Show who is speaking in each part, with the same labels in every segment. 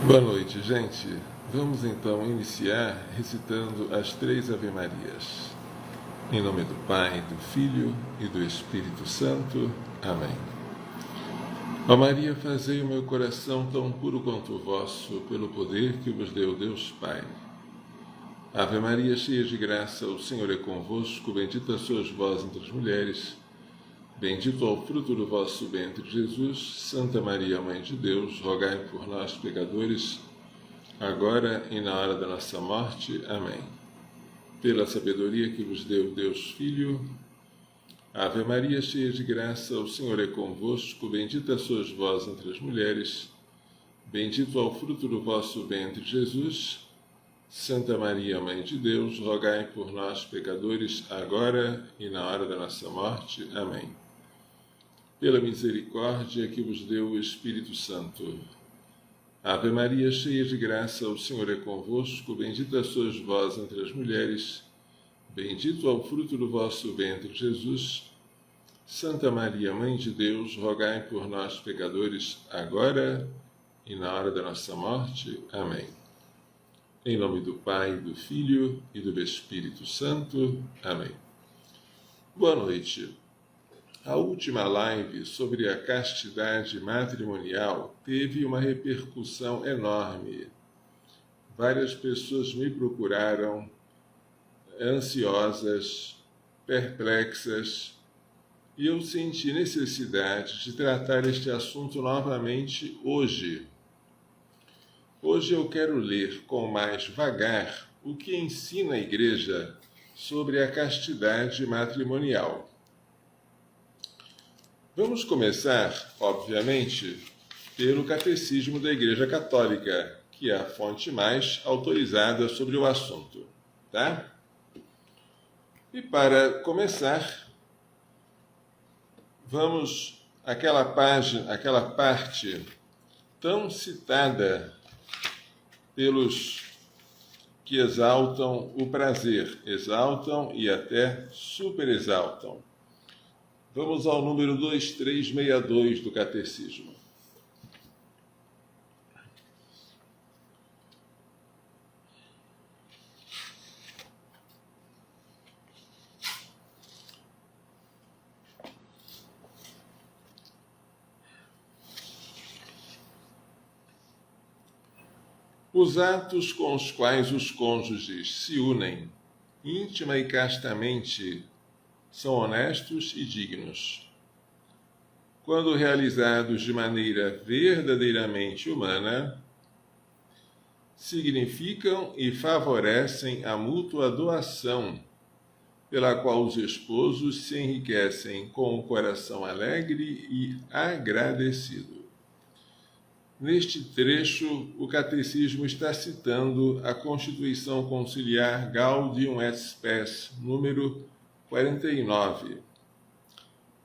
Speaker 1: Boa noite, gente. Vamos então iniciar recitando as 3 Ave-Marias. Em nome do Pai, do Filho e do Espírito Santo. Amém. Ó Maria, fazei o meu coração tão puro quanto o vosso, pelo poder que vos deu Deus Pai. Ave Maria, cheia de graça, o Senhor é convosco, bendita sois vós entre as mulheres, bendito é o fruto do vosso ventre, Jesus. Santa Maria, Mãe de Deus, rogai por nós, pecadores, agora e na hora da nossa morte. Amém. Pela sabedoria que vos deu Deus Filho. Ave Maria, cheia de graça, o Senhor é convosco, bendita sois vós entre as mulheres, bendito é o fruto do vosso ventre, Jesus. Santa Maria, Mãe de Deus, rogai por nós, pecadores, agora e na hora da nossa morte. Amém. Pela misericórdia que vos deu o Espírito Santo. Ave Maria, cheia de graça, o Senhor é convosco, bendita sois vós entre as mulheres, bendito é o fruto do vosso ventre, Jesus. Santa Maria, Mãe de Deus, rogai por nós, pecadores, agora e na hora da nossa morte. Amém. Em nome do Pai, do Filho e do Espírito Santo. Amém. Boa noite. A última live sobre a castidade matrimonial teve uma repercussão enorme. Várias pessoas me procuraram ansiosas, perplexas, e eu senti necessidade de tratar este assunto novamente hoje. Hoje eu quero ler com mais vagar o que ensina a Igreja sobre a castidade matrimonial. Vamos começar, obviamente, pelo Catecismo da Igreja Católica, que é a fonte mais autorizada sobre o assunto, tá? E para começar, vamos àquela parte tão citada pelos que exaltam o prazer, exaltam e até superexaltam. Vamos ao número 2362 do Catecismo. Os atos com os quais os cônjuges se unem, íntima e castamente, são honestos e dignos. Quando realizados de maneira verdadeiramente humana, significam e favorecem a mútua doação, pela qual os esposos se enriquecem com o coração alegre e agradecido. Neste trecho, o Catecismo está citando a Constituição Conciliar Gaudium et Spes, número 49.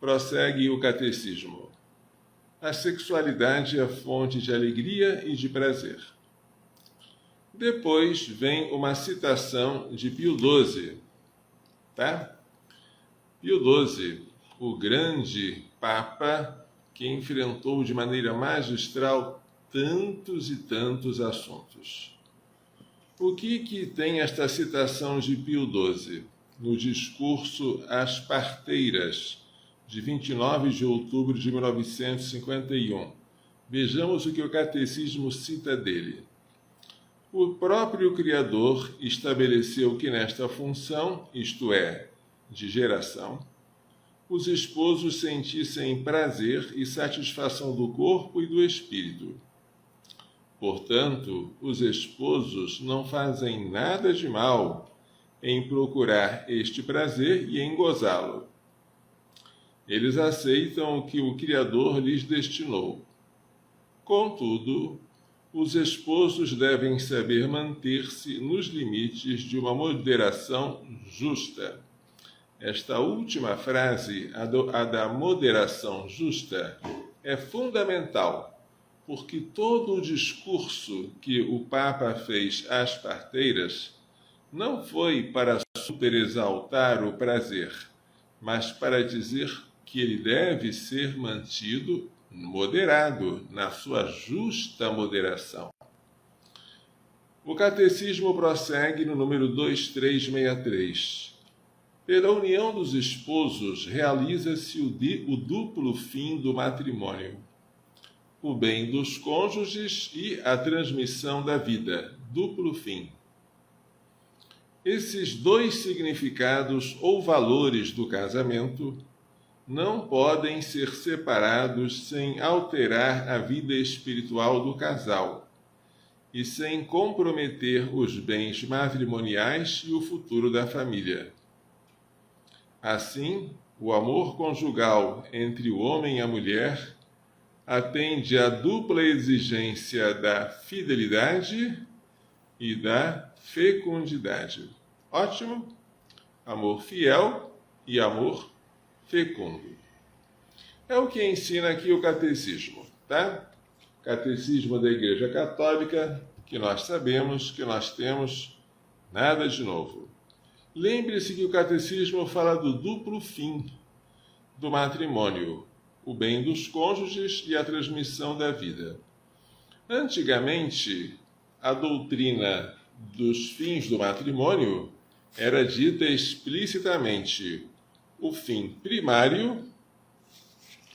Speaker 1: Prossegue o Catecismo. A sexualidade é fonte de alegria e de prazer. Depois vem uma citação de Pio XII, tá? Pio XII, o grande Papa que enfrentou de maneira magistral tantos e tantos assuntos. O que tem esta citação de Pio XII? No discurso às parteiras, de 29 de outubro de 1951. Vejamos o que o Catecismo cita dele. O próprio Criador estabeleceu que nesta função, isto é, de geração, os esposos sentissem prazer e satisfação do corpo e do espírito. Portanto, os esposos não fazem nada de mal em procurar este prazer e em gozá-lo. Eles aceitam o que o Criador lhes destinou. Contudo, os esposos devem saber manter-se nos limites de uma moderação justa. Esta última frase, a da moderação justa, é fundamental, porque todo o discurso que o Papa fez às parteiras não foi para superexaltar o prazer, mas para dizer que ele deve ser mantido moderado, na sua justa moderação. O Catecismo prossegue no número 2363. Pela união dos esposos realiza-se o duplo fim do matrimônio: o bem dos cônjuges e a transmissão da vida, duplo fim. Esses dois significados ou valores do casamento não podem ser separados sem alterar a vida espiritual do casal e sem comprometer os bens matrimoniais e o futuro da família. Assim, o amor conjugal entre o homem e a mulher atende à dupla exigência da fidelidade e da fecundidade. Ótimo? Amor fiel e amor fecundo. É o que ensina aqui o Catecismo, tá? Catecismo da Igreja Católica, que nós sabemos, que nós temos, nada de novo. Lembre-se que o Catecismo fala do duplo fim do matrimônio: o bem dos cônjuges e a transmissão da vida. Antigamente, a doutrina dos fins do matrimônio era dita explicitamente: o fim primário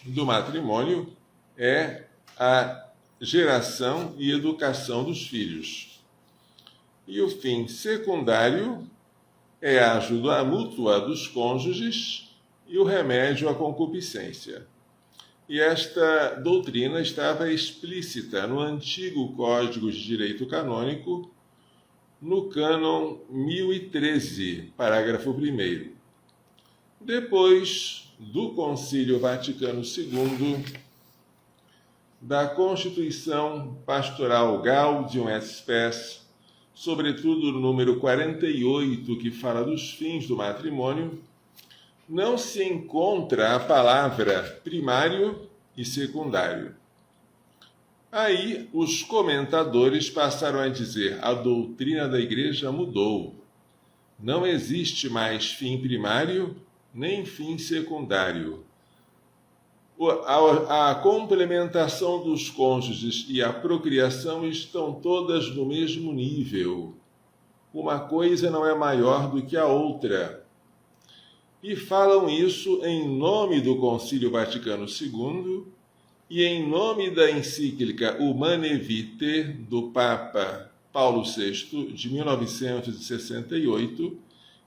Speaker 1: do matrimônio é a geração e educação dos filhos. E o fim secundário é a ajuda mútua dos cônjuges e o remédio à concupiscência. E esta doutrina estava explícita no antigo Código de Direito Canônico, no cânon 1013, parágrafo 1º. Depois do Concílio Vaticano II, da Constituição Pastoral Gaudium et Spes, sobretudo no número 48, que fala dos fins do matrimônio, não se encontra a palavra primário e secundário. Aí os comentadores passaram a dizer: a doutrina da Igreja mudou. Não existe mais fim primário nem fim secundário. A complementação dos cônjuges e a procriação estão todas no mesmo nível. Uma coisa não é maior do que a outra. E falam isso em nome do Concílio Vaticano II e em nome da encíclica Humanae Vitae do Papa Paulo VI, de 1968,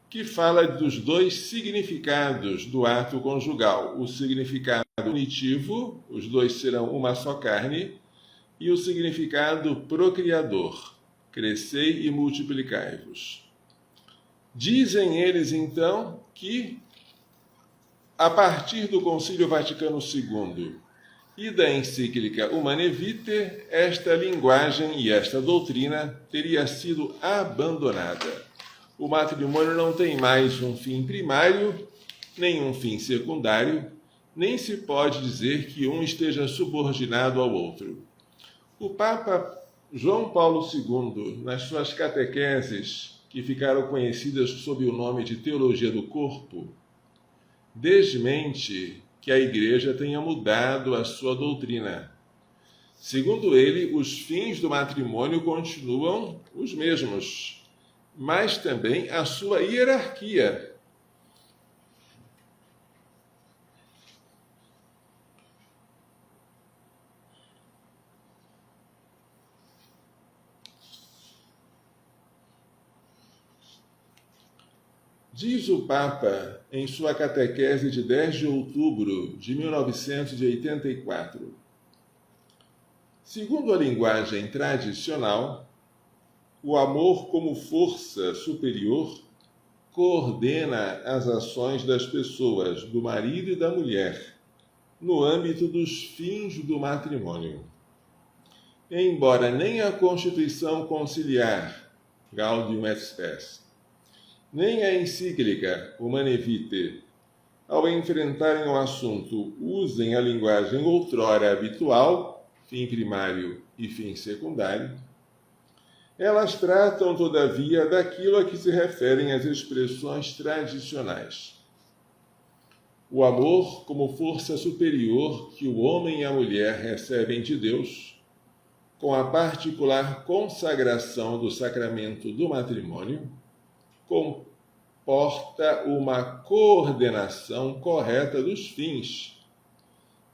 Speaker 1: que fala dos dois significados do ato conjugal: o significado unitivo, os dois serão uma só carne, e o significado procriador, crescei e multiplicai-vos. Dizem eles, então, que a partir do Concílio Vaticano II e da encíclica Humanae Vitae, esta linguagem e esta doutrina teria sido abandonada. O matrimônio não tem mais um fim primário, nem um fim secundário, nem se pode dizer que um esteja subordinado ao outro. O Papa João Paulo II, nas suas catequeses, que ficaram conhecidas sob o nome de Teologia do Corpo, desmente que a Igreja tenha mudado a sua doutrina. Segundo ele, os fins do matrimônio continuam os mesmos, mas também a sua hierarquia. Diz o Papa em sua catequese de 10 de outubro de 1984. Segundo a linguagem tradicional, o amor como força superior coordena as ações das pessoas, do marido e da mulher, no âmbito dos fins do matrimônio. Embora nem a Constituição Conciliar, Gaudium et Spes, nem a encíclica Humanae Vitae, ao enfrentarem o assunto, usem a linguagem outrora habitual, fim primário e fim secundário, elas tratam, todavia, daquilo a que se referem as expressões tradicionais. O amor como força superior que o homem e a mulher recebem de Deus, com a particular consagração do sacramento do matrimônio, comporta uma coordenação correta dos fins,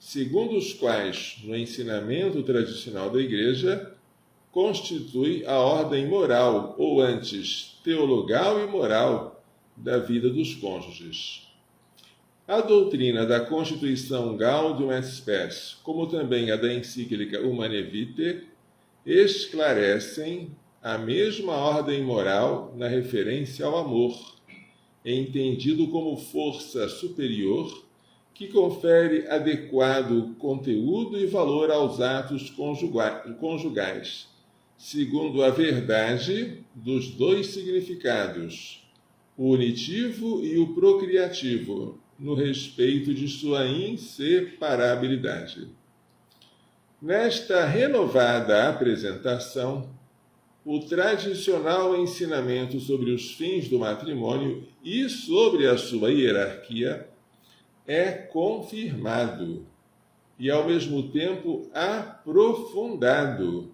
Speaker 1: segundo os quais, no ensinamento tradicional da Igreja, constitui a ordem moral, ou antes, teologal e moral, da vida dos cônjuges. A doutrina da Constituição Gaudium et Spes, como também a da encíclica Humanae Vitae, esclarecem a mesma ordem moral na referência ao amor, entendido como força superior que confere adequado conteúdo e valor aos atos conjugais, segundo a verdade dos dois significados, o unitivo e o procriativo, no respeito de sua inseparabilidade. Nesta renovada apresentação, o tradicional ensinamento sobre os fins do matrimônio e sobre a sua hierarquia é confirmado e, ao mesmo tempo, aprofundado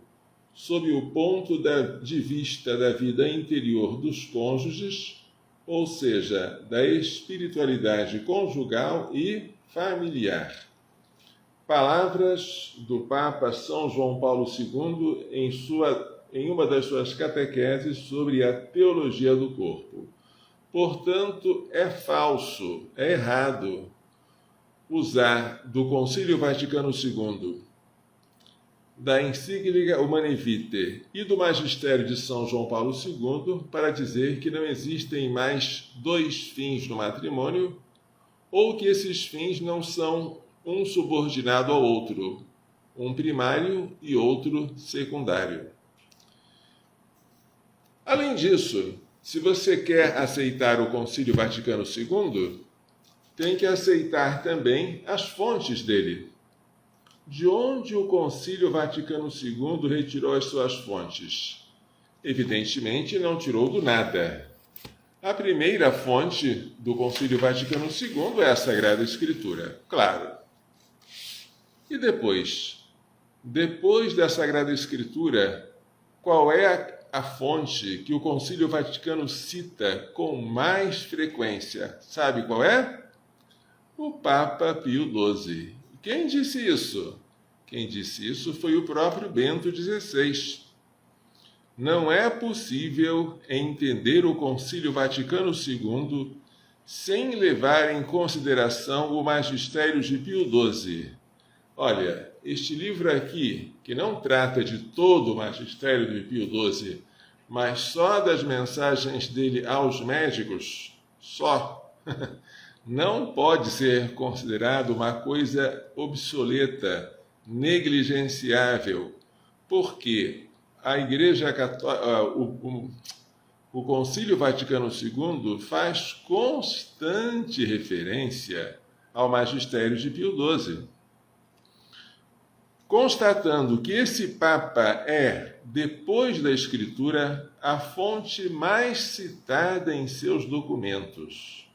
Speaker 1: sob o ponto de vista da vida interior dos cônjuges, ou seja, da espiritualidade conjugal e familiar. Palavras do Papa São João Paulo II em uma das suas catequeses sobre a teologia do corpo. Portanto, é falso, é errado usar do Concílio Vaticano II, da encíclica Humanae Vitae e do magistério de São João Paulo II para dizer que não existem mais dois fins no matrimônio ou que esses fins não são um subordinado ao outro, um primário e outro secundário. Além disso, se você quer aceitar o Concílio Vaticano II, tem que aceitar também as fontes dele. De onde o Concílio Vaticano II retirou as suas fontes? Evidentemente, não tirou do nada. A primeira fonte do Concílio Vaticano II é a Sagrada Escritura, claro. E depois? Depois da Sagrada Escritura, qual é a fonte que o Concílio Vaticano cita com mais frequência? Sabe qual é? O Papa Pio XII. Quem disse isso? Quem disse isso foi o próprio Bento XVI. Não é possível entender o Concílio Vaticano II sem levar em consideração o magistério de Pio XII. Olha, este livro aqui, que não trata de todo o magistério de Pio XII, mas só das mensagens dele aos médicos, só, não pode ser considerado uma coisa obsoleta, negligenciável, porque a Igreja Católica, o Concílio Vaticano II faz constante referência ao magistério de Pio XII, constatando que esse Papa é, depois da Escritura, a fonte mais citada em seus documentos.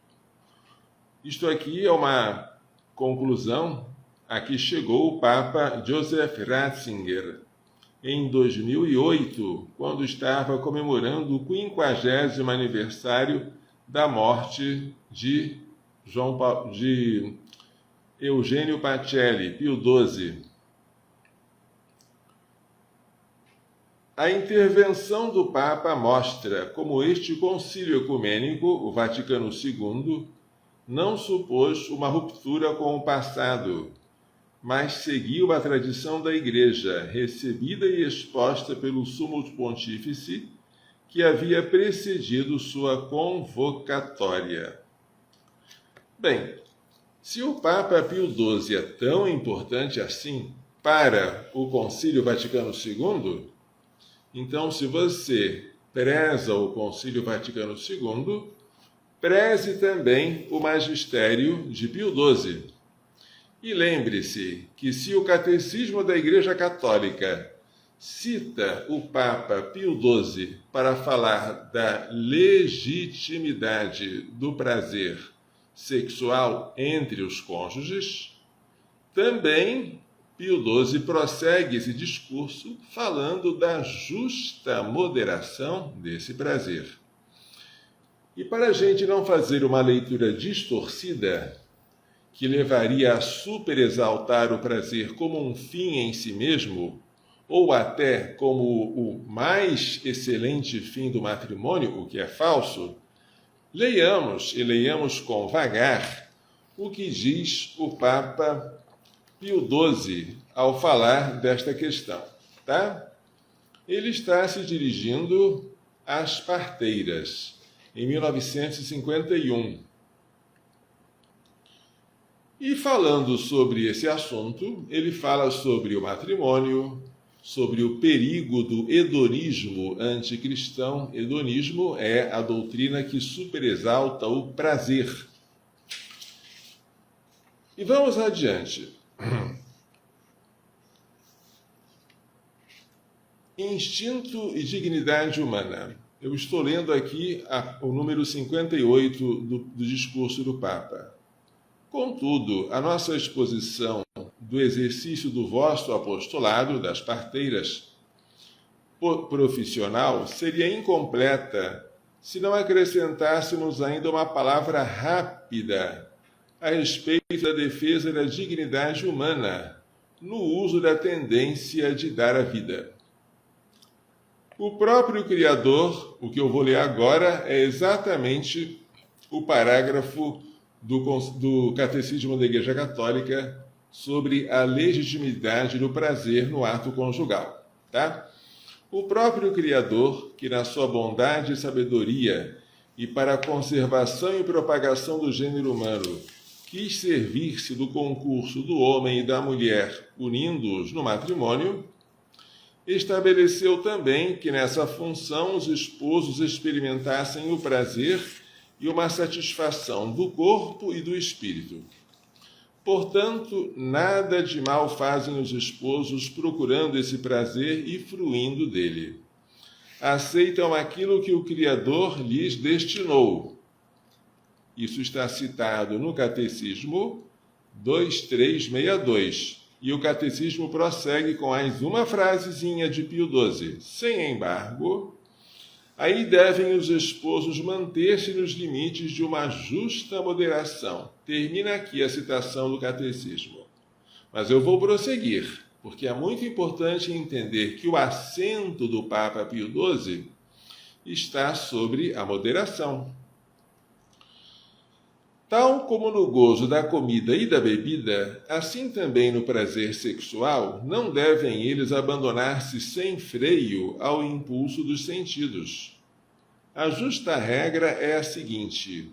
Speaker 1: Isto aqui é uma conclusão a que chegou o Papa Joseph Ratzinger em 2008, quando estava comemorando o 50º aniversário da morte de Eugênio Pacelli, Pio XII. A intervenção do Papa mostra como este concílio ecumênico, o Vaticano II, não supôs uma ruptura com o passado, mas seguiu a tradição da Igreja, recebida e exposta pelo Sumo Pontífice, que havia precedido sua convocatória. Bem, se o Papa Pio XII é tão importante assim para o Concílio Vaticano II, então, se você preza o Concílio Vaticano II, preze também o magistério de Pio XII. E lembre-se que se o Catecismo da Igreja Católica cita o Papa Pio XII para falar da legitimidade do prazer sexual entre os cônjuges, também Pio XII prossegue esse discurso falando da justa moderação desse prazer. E para a gente não fazer uma leitura distorcida, que levaria a superexaltar o prazer como um fim em si mesmo, ou até como o mais excelente fim do matrimônio, o que é falso, leiamos com vagar o que diz o Papa Pio XII ao falar desta questão, tá? Ele está se dirigindo às parteiras, em 1951. E falando sobre esse assunto, ele fala sobre o matrimônio, sobre o perigo do hedonismo anticristão. Hedonismo é a doutrina que superexalta o prazer. E vamos adiante. Instinto e dignidade humana. Eu estou lendo aqui o número 58 do discurso do Papa. Contudo, a nossa exposição do exercício do vosso apostolado, das parteiras, profissional, seria incompleta se não acrescentássemos ainda uma palavra rápida a respeito da defesa da dignidade humana, no uso da tendência de dar a vida. O próprio Criador, o que eu vou ler agora, é exatamente o parágrafo do Catecismo da Igreja Católica sobre a legitimidade do prazer no ato conjugal, tá? O próprio Criador, que na sua bondade e sabedoria e para a conservação e propagação do gênero humano, quis servir-se do concurso do homem e da mulher, unindo-os no matrimônio, estabeleceu também que nessa função os esposos experimentassem o prazer e uma satisfação do corpo e do espírito. Portanto, nada de mal fazem os esposos procurando esse prazer e fruindo dele. Aceitam aquilo que o Criador lhes destinou. Isso está citado no Catecismo 2362. E o Catecismo prossegue com mais uma frasezinha de Pio XII. Sem embargo, aí devem os esposos manter-se nos limites de uma justa moderação. Termina aqui a citação do Catecismo. Mas eu vou prosseguir, porque é muito importante entender que o acento do Papa Pio XII está sobre a moderação. Tal como no gozo da comida e da bebida, assim também no prazer sexual, não devem eles abandonar-se sem freio ao impulso dos sentidos. A justa regra é a seguinte: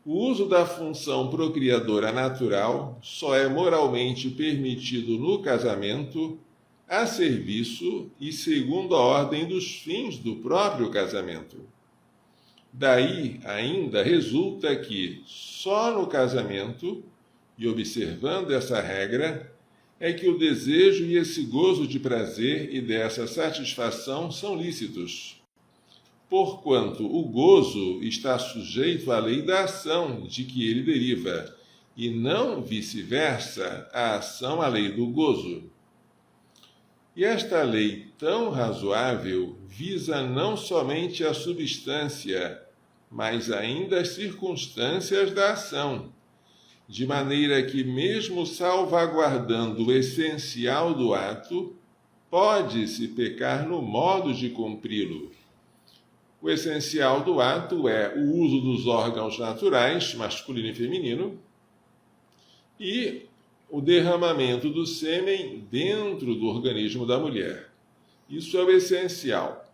Speaker 1: o uso da função procriadora natural só é moralmente permitido no casamento, a serviço e segundo a ordem dos fins do próprio casamento. Daí, ainda, resulta que só no casamento, e observando essa regra, é que o desejo e esse gozo de prazer e dessa satisfação são lícitos. Porquanto o gozo está sujeito à lei da ação de que ele deriva, e não vice-versa, a ação à lei do gozo. E esta lei tão razoável visa não somente a substância, mas ainda as circunstâncias da ação, de maneira que, mesmo salvaguardando o essencial do ato, pode-se pecar no modo de cumpri-lo. O essencial do ato é o uso dos órgãos naturais, masculino e feminino, e o derramamento do sêmen dentro do organismo da mulher. Isso é o essencial.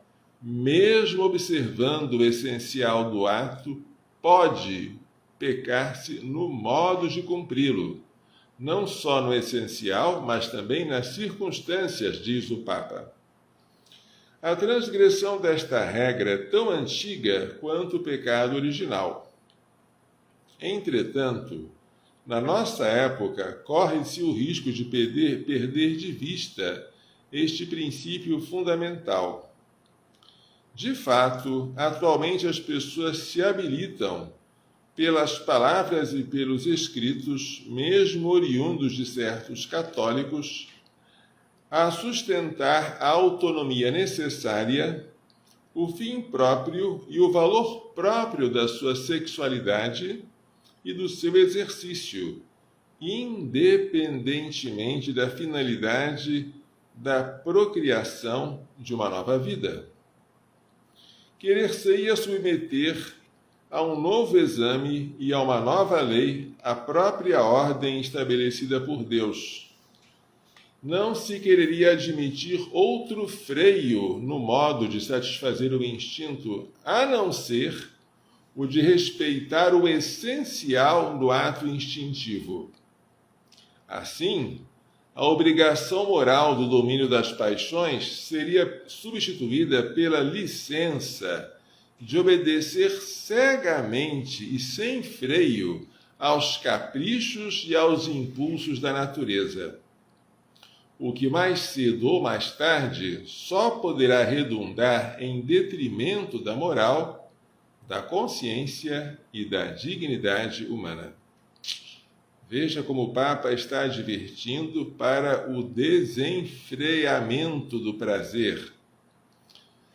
Speaker 1: Mesmo observando o essencial do ato, pode pecar-se no modo de cumpri-lo, não só no essencial, mas também nas circunstâncias, diz o Papa. A transgressão desta regra é tão antiga quanto o pecado original. Entretanto, na nossa época, corre-se o risco de perder de vista este princípio fundamental. De fato, atualmente as pessoas se habilitam, pelas palavras e pelos escritos, mesmo oriundos de certos católicos, a sustentar a autonomia necessária, o fim próprio e o valor próprio da sua sexualidade e do seu exercício, independentemente da finalidade da procriação de uma nova vida. Querer-se-ia submeter a um novo exame e a uma nova lei a própria ordem estabelecida por Deus. Não se quereria admitir outro freio no modo de satisfazer o instinto, a não ser o de respeitar o essencial do ato instintivo. Assim, a obrigação moral do domínio das paixões seria substituída pela licença de obedecer cegamente e sem freio aos caprichos e aos impulsos da natureza, o que mais cedo ou mais tarde só poderá redundar em detrimento da moral, da consciência e da dignidade humana. Veja como o Papa está advertindo para o desenfreamento do prazer.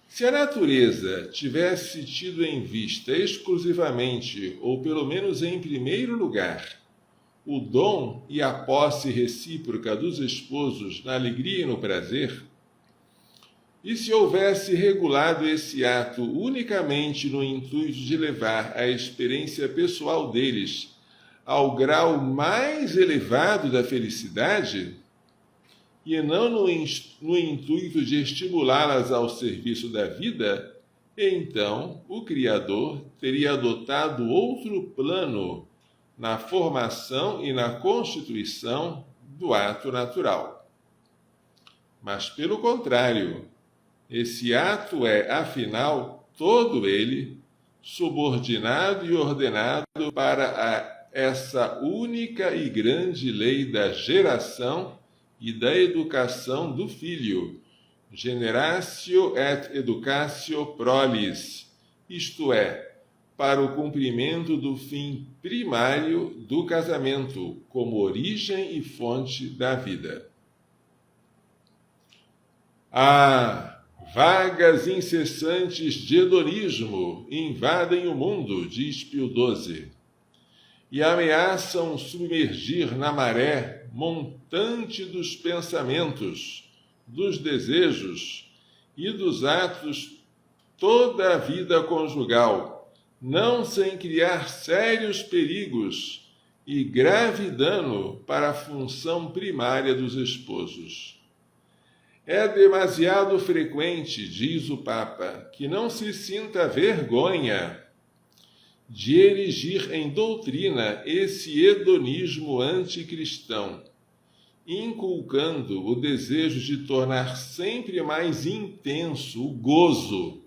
Speaker 1: Se a natureza tivesse tido em vista exclusivamente, ou pelo menos em primeiro lugar, o dom e a posse recíproca dos esposos na alegria e no prazer, e se houvesse regulado esse ato unicamente no intuito de levar a experiência pessoal deles ao grau mais elevado da felicidade, e não no intuito de estimulá-las ao serviço da vida, então o Criador teria adotado outro plano na formação e na constituição do ato natural. Mas, pelo contrário, esse ato é, afinal, todo ele, subordinado e ordenado para essa única e grande lei da geração e da educação do filho, generatio et educatio prolis, isto é, para o cumprimento do fim primário do casamento, como origem e fonte da vida. Vagas incessantes de hedonismo invadem o mundo, diz Pio XII, e ameaçam submergir na maré montante dos pensamentos, dos desejos e dos atos toda a vida conjugal, não sem criar sérios perigos e grave dano para a função primária dos esposos. É demasiado frequente, diz o Papa, que não se sinta vergonha de erigir em doutrina esse hedonismo anticristão, inculcando o desejo de tornar sempre mais intenso o gozo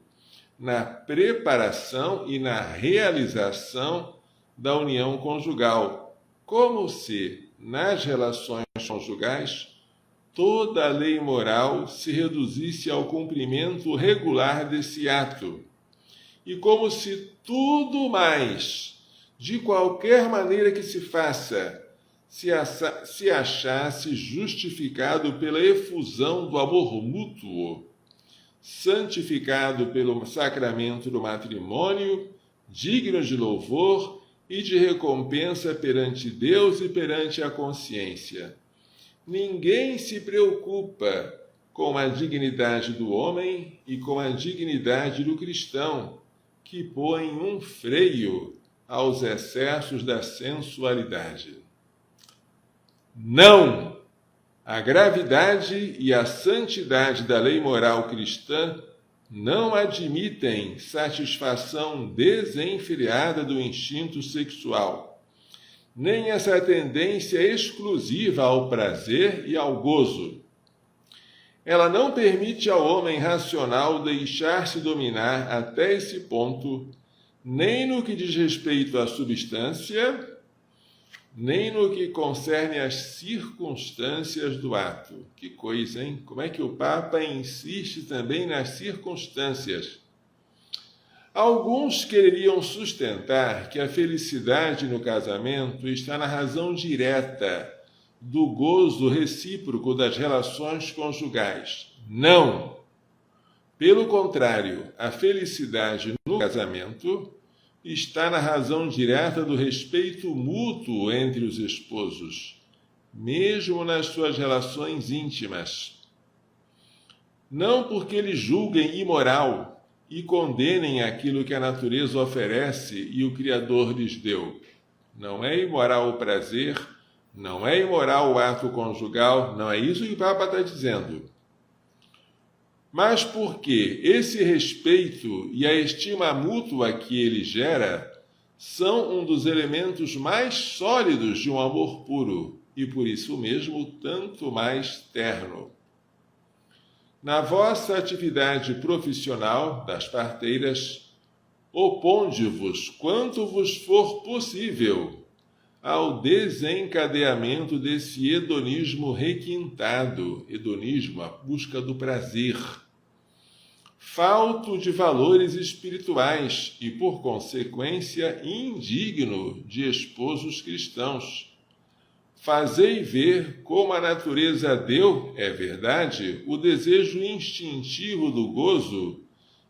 Speaker 1: na preparação e na realização da união conjugal, como se, nas relações conjugais, toda a lei moral se reduzisse ao cumprimento regular desse ato, e como se tudo mais, de qualquer maneira que se faça, se achasse justificado pela efusão do amor mútuo, santificado pelo sacramento do matrimônio, digno de louvor e de recompensa perante Deus e perante a consciência. Ninguém se preocupa com a dignidade do homem e com a dignidade do cristão, que põe um freio aos excessos da sensualidade. Não! A gravidade e a santidade da lei moral cristã não admitem satisfação desenfreada do instinto sexual, nem essa tendência exclusiva ao prazer e ao gozo. Ela não permite ao homem racional deixar-se dominar até esse ponto, nem no que diz respeito à substância, nem no que concerne às circunstâncias do ato. Que coisa, hein? Como é que o Papa insiste também nas circunstâncias? Alguns queriam sustentar que a felicidade no casamento está na razão direta do gozo recíproco das relações conjugais. Não! Pelo contrário, a felicidade no casamento está na razão direta do respeito mútuo entre os esposos, mesmo nas suas relações íntimas. Não porque eles julguem imoral e condenem aquilo que a natureza oferece e o Criador lhes deu. Não é imoral o prazer, não é imoral o ato conjugal, não é isso que o Papa está dizendo. Mas porque esse respeito e a estima mútua que ele gera são um dos elementos mais sólidos de um amor puro e, por isso mesmo, tanto mais terno. Na vossa atividade profissional das parteiras, oponde-vos, quanto vos for possível, ao desencadeamento desse hedonismo requintado, hedonismo, a busca do prazer, falto de valores espirituais e, por consequência, indigno de esposos cristãos. Fazei ver como a natureza deu, é verdade, o desejo instintivo do gozo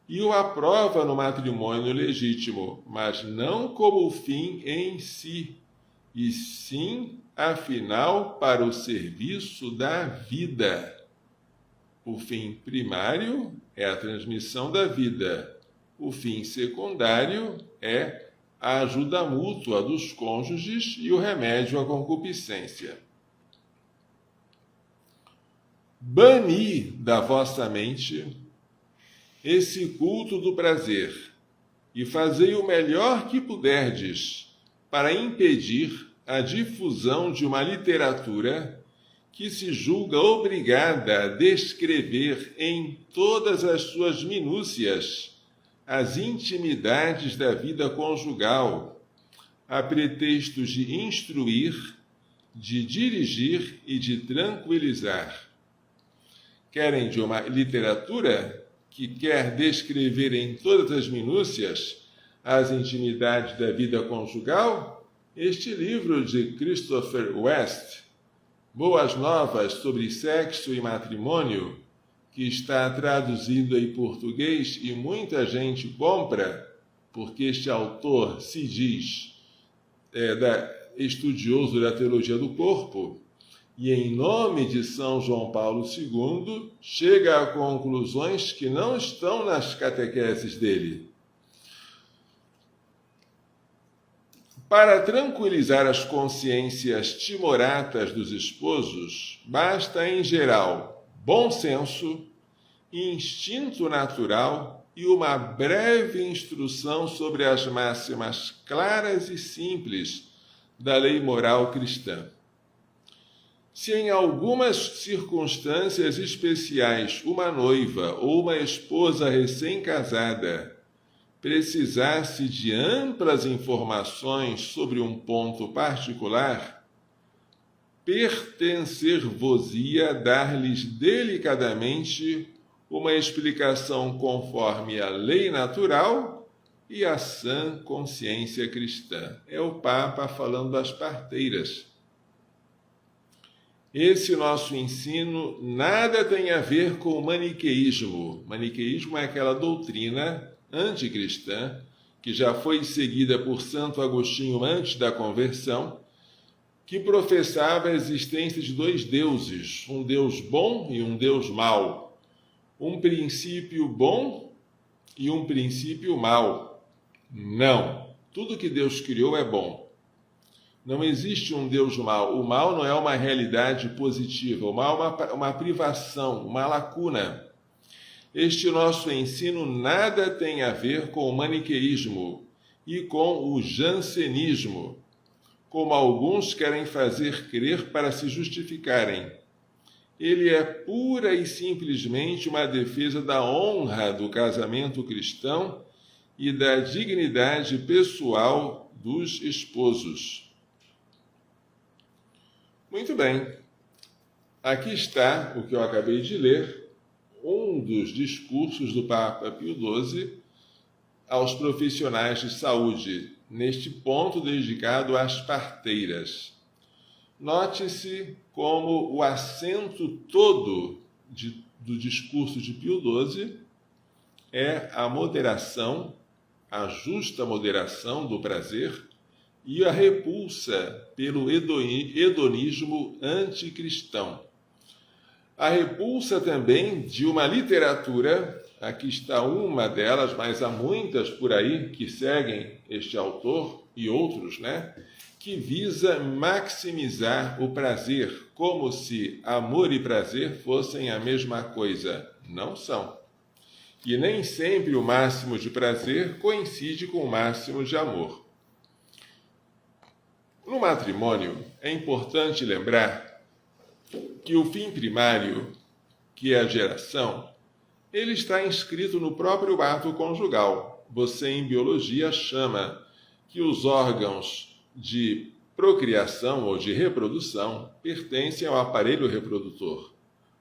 Speaker 1: e o aprova no matrimônio legítimo, mas não como o fim em si, e sim, afinal, para o serviço da vida. O fim primário é a transmissão da vida. O fim secundário é a ajuda mútua dos cônjuges e o remédio à concupiscência. Bani da vossa mente esse culto do prazer e fazei o melhor que puderdes para impedir a difusão de uma literatura que se julga obrigada a descrever em todas as suas minúcias as intimidades da vida conjugal, a pretexto de instruir, de dirigir e de tranquilizar. Querem de uma literatura que quer descrever em todas as minúcias as intimidades da vida conjugal? Este livro de Christopher West, Boas Novas sobre Sexo e Matrimônio, que está traduzido em português e muita gente compra, porque este autor se diz estudioso da teologia do corpo, e em nome de São João Paulo II, chega a conclusões que não estão nas catequeses dele. Para tranquilizar as consciências timoratas dos esposos, basta, em geral, bom senso, instinto natural e uma breve instrução sobre as máximas claras e simples da lei moral cristã. Se em algumas circunstâncias especiais uma noiva ou uma esposa recém-casada precisasse de amplas informações sobre um ponto particular, pertencer-vos-ia dar-lhes delicadamente uma explicação conforme a lei natural e a sã consciência cristã. É o Papa falando das parteiras. Esse nosso ensino nada tem a ver com o maniqueísmo. Maniqueísmo é aquela doutrina anticristã que já foi seguida por Santo Agostinho antes da conversão, que professava a existência de dois deuses, um Deus bom e um Deus mau, um princípio bom e um princípio mau. Não, tudo que Deus criou é bom. Não existe um Deus mau. O mal não é uma realidade positiva. O mal é uma privação, uma lacuna. Este nosso ensino nada tem a ver com o maniqueísmo e com o jansenismo, como alguns querem fazer crer para se justificarem. Ele é pura e simplesmente uma defesa da honra do casamento cristão e da dignidade pessoal dos esposos. Muito bem, aqui está o que eu acabei de ler, um dos discursos do Papa Pio XII aos profissionais de saúde, neste ponto dedicado às parteiras. Note-se como o acento todo do discurso de Pio XII é a moderação, a justa moderação do prazer e a repulsa pelo hedonismo anticristão. A repulsa também de uma literatura, aqui está uma delas, mas há muitas por aí que seguem este autor e outros, que visa maximizar o prazer, como se amor e prazer fossem a mesma coisa. Não são. E nem sempre o máximo de prazer coincide com o máximo de amor. No matrimônio, é importante lembrar que o fim primário, que é a geração, ele está inscrito no próprio ato conjugal. Você, em biologia, chama que os órgãos de procriação ou de reprodução pertencem ao aparelho reprodutor.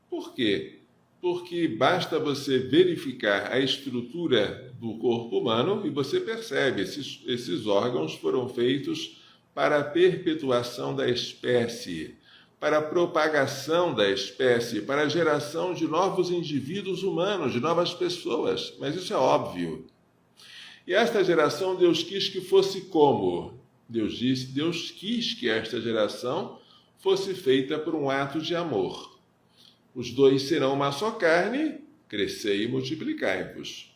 Speaker 1: Por quê? Porque basta você verificar a estrutura do corpo humano e você percebe, esses órgãos foram feitos para a perpetuação da espécie, para a propagação da espécie, para a geração de novos indivíduos humanos, de novas pessoas. Mas isso é óbvio. E esta geração Deus quis que fosse como? Deus quis que esta geração fosse feita por um ato de amor. Os dois serão uma só carne, crescei e multiplicai-vos.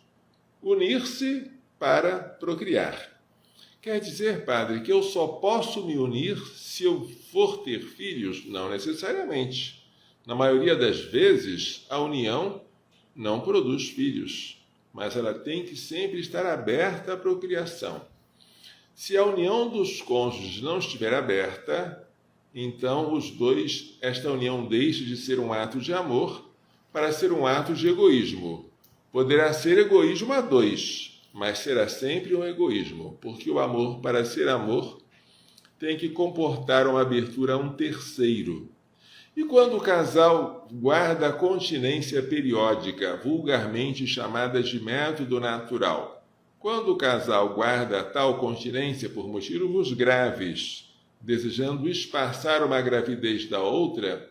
Speaker 1: Unir-se para procriar. Quer dizer, padre, que eu só posso me unir se eu for ter filhos? Não necessariamente. Na maioria das vezes, a união não produz filhos, mas ela tem que sempre estar aberta à procriação. Se a união dos cônjuges não estiver aberta, então esta união deixa de ser um ato de amor para ser um ato de egoísmo. Poderá ser egoísmo a dois, mas será sempre um egoísmo, porque o amor, para ser amor, tem que comportar uma abertura a um terceiro. E quando o casal guarda a continência periódica, vulgarmente chamada de método natural, quando o casal guarda tal continência por motivos graves, desejando espaçar uma gravidez da outra,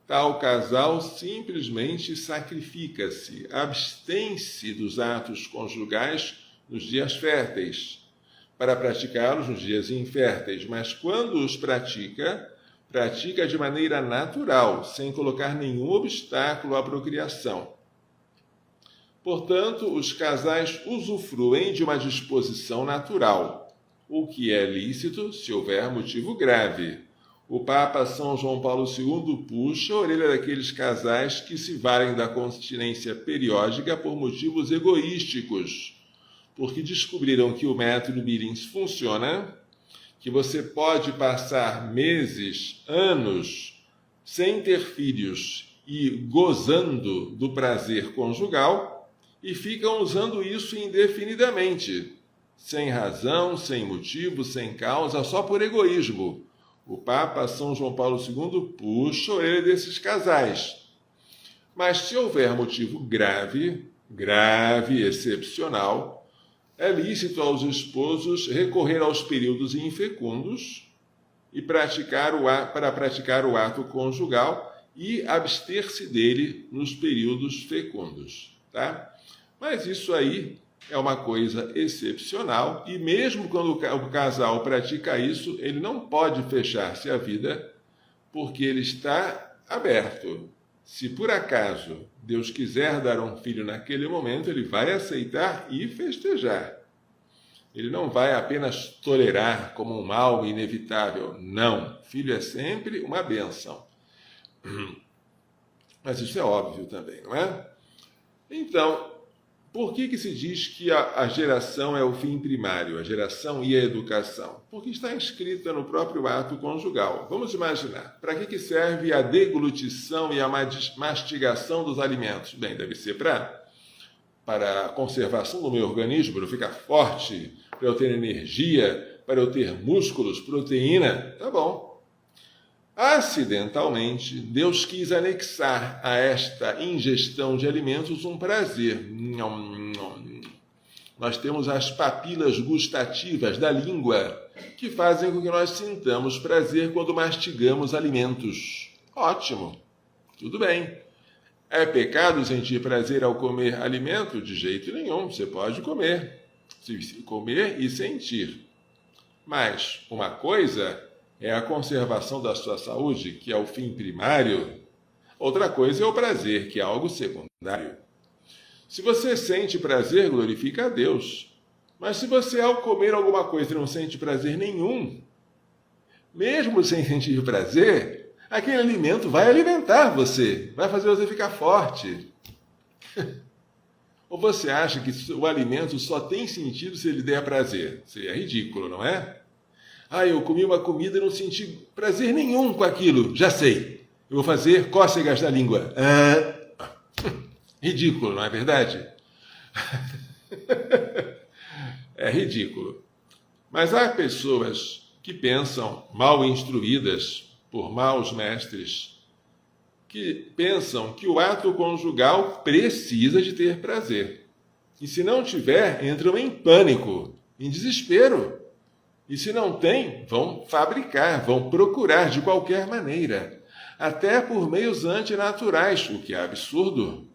Speaker 1: tal casal simplesmente sacrifica-se, abstém-se dos atos conjugais nos dias férteis, para praticá-los nos dias inférteis, mas quando os pratica de maneira natural, sem colocar nenhum obstáculo à procriação. Portanto, os casais usufruem de uma disposição natural, o que é lícito se houver motivo grave. O Papa São João Paulo II puxa a orelha daqueles casais que se valem da continência periódica por motivos egoísticos, porque descobriram que o método Mirins funciona, que você pode passar meses, anos, sem ter filhos e gozando do prazer conjugal, e ficam usando isso indefinidamente, sem razão, sem motivo, sem causa, só por egoísmo. O Papa São João Paulo II puxa a orelha desses casais. Mas se houver motivo grave, excepcional, é lícito aos esposos recorrer aos períodos infecundos e para praticar o ato conjugal e abster-se dele nos períodos fecundos, tá? Mas isso aí é uma coisa excepcional e mesmo quando o casal pratica isso, ele não pode fechar-se à vida porque ele está aberto. Se por acaso Deus quiser dar um filho naquele momento, ele vai aceitar e festejar. Ele não vai apenas tolerar como um mal inevitável. Não, filho é sempre uma bênção. Mas isso é óbvio também, não é? Então, por que se diz que a geração é o fim primário, a geração e a educação? Porque está inscrita no próprio ato conjugal. Vamos imaginar, para que serve a deglutição e a mastigação dos alimentos? Bem, deve ser para a conservação do meu organismo, para eu ficar forte, para eu ter energia, para eu ter músculos, proteína. Tá bom. Acidentalmente, Deus quis anexar a esta ingestão de alimentos um prazer. Nós temos as papilas gustativas da língua que fazem com que nós sintamos prazer quando mastigamos alimentos. Ótimo, tudo bem. É pecado sentir prazer ao comer alimento? De jeito nenhum, você pode comer e sentir. Mas uma coisa é a conservação da sua saúde, que é o fim primário. Outra coisa é o prazer, que é algo secundário. Se você sente prazer, glorifica a Deus. Mas se você, ao comer alguma coisa, não sente prazer nenhum, mesmo sem sentir prazer, aquele alimento vai alimentar você, vai fazer você ficar forte. Ou você acha que o alimento só tem sentido se ele der prazer? Isso é ridículo, não é? Eu comi uma comida e não senti prazer nenhum com aquilo. Já sei. Eu vou fazer cócegas na língua. Ridículo, não é verdade? É ridículo. Mas há pessoas que pensam, mal instruídas por maus mestres, que pensam que o ato conjugal precisa de ter prazer. E se não tiver, entram em pânico, em desespero. E se não tem, vão fabricar, vão procurar de qualquer maneira, até por meios antinaturais, o que é absurdo.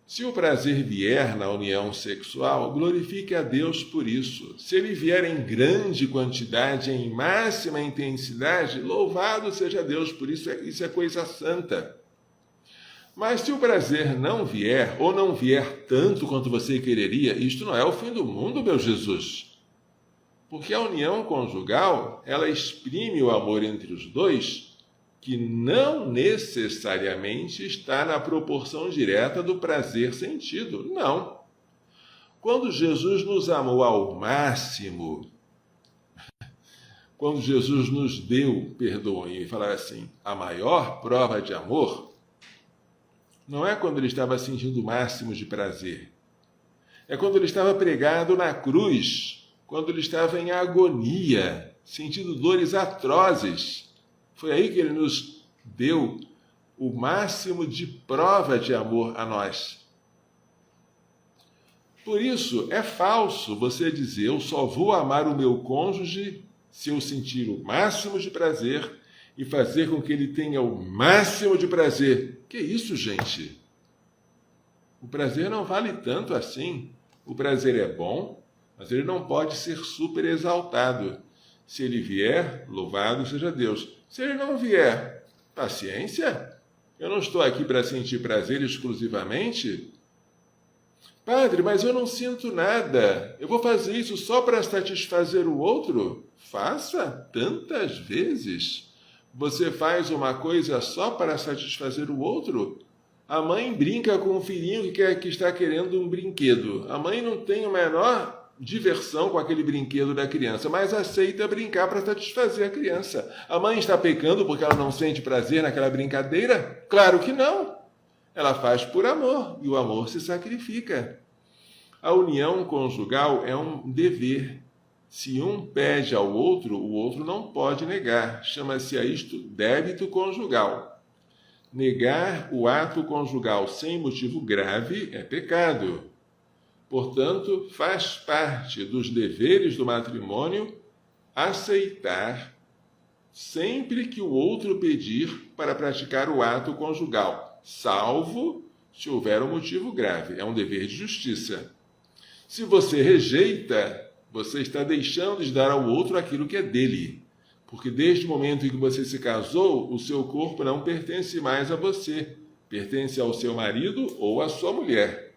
Speaker 1: Se o prazer vier na união sexual, glorifique a Deus por isso. Se ele vier em grande quantidade, em máxima intensidade, louvado seja Deus por isso. Isso é coisa santa. Mas se o prazer não vier, ou não vier tanto quanto você quereria, isto não é o fim do mundo, meu Jesus. Porque a união conjugal, ela exprime o amor entre os dois, que não necessariamente está na proporção direta do prazer sentido. Não. Quando Jesus nos amou ao máximo, quando Jesus nos deu, perdoem, e falar assim, a maior prova de amor, não é quando ele estava sentindo o máximo de prazer. É quando ele estava pregado na cruz, quando ele estava em agonia, sentindo dores atrozes. Foi aí que ele nos deu o máximo de prova de amor a nós. Por isso, é falso você dizer, eu só vou amar o meu cônjuge se eu sentir o máximo de prazer e fazer com que ele tenha o máximo de prazer. Que isso, gente? O prazer não vale tanto assim. O prazer é bom, mas ele não pode ser super exaltado. Se ele vier, louvado seja Deus. Se ele não vier, paciência. Eu não estou aqui para sentir prazer exclusivamente. Padre, mas eu não sinto nada. Eu vou fazer isso só para satisfazer o outro? Faça tantas vezes. Você faz uma coisa só para satisfazer o outro? A mãe brinca com o filhinho que está querendo um brinquedo. A mãe não tem o menor diversão com aquele brinquedo da criança, mas aceita brincar para satisfazer a criança. A mãe está pecando porque ela não sente prazer naquela brincadeira? Claro que não. Ela faz por amor, e o amor se sacrifica. A união conjugal é um dever. Se um pede ao outro, o outro não pode negar. Chama-se a isto débito conjugal. Negar o ato conjugal sem motivo grave é pecado. Portanto, faz parte dos deveres do matrimônio aceitar sempre que o outro pedir para praticar o ato conjugal, salvo se houver um motivo grave. É um dever de justiça. Se você rejeita, você está deixando de dar ao outro aquilo que é dele. Porque desde o momento em que você se casou, o seu corpo não pertence mais a você. Pertence ao seu marido ou à sua mulher.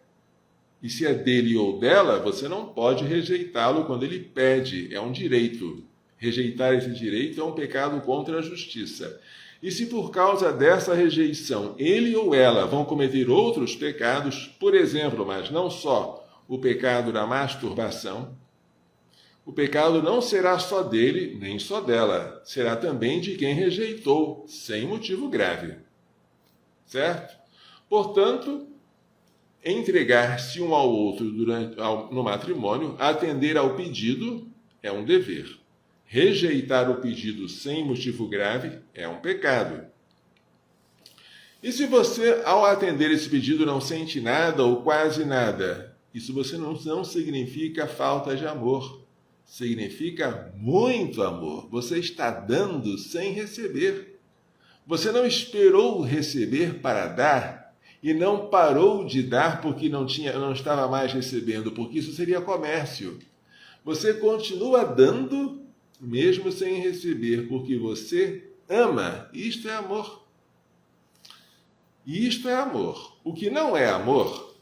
Speaker 1: E se é dele ou dela, você não pode rejeitá-lo quando ele pede. É um direito. Rejeitar esse direito é um pecado contra a justiça. E se por causa dessa rejeição ele ou ela vão cometer outros pecados, por exemplo, mas não só o pecado da masturbação, o pecado não será só dele, nem só dela. Será também de quem rejeitou, sem motivo grave. Certo? Portanto, entregar-se um ao outro no matrimônio, atender ao pedido, é um dever. Rejeitar o pedido sem motivo grave é um pecado. E se você, ao atender esse pedido, não sente nada ou quase nada, isso você não significa falta de amor. significa muito amor. Você está dando sem receber. Você não esperou receber para dar e não parou de dar porque não estava mais recebendo, porque isso seria comércio. Você continua dando mesmo sem receber, porque você ama. Isto é amor. Isto é amor. O que não é amor,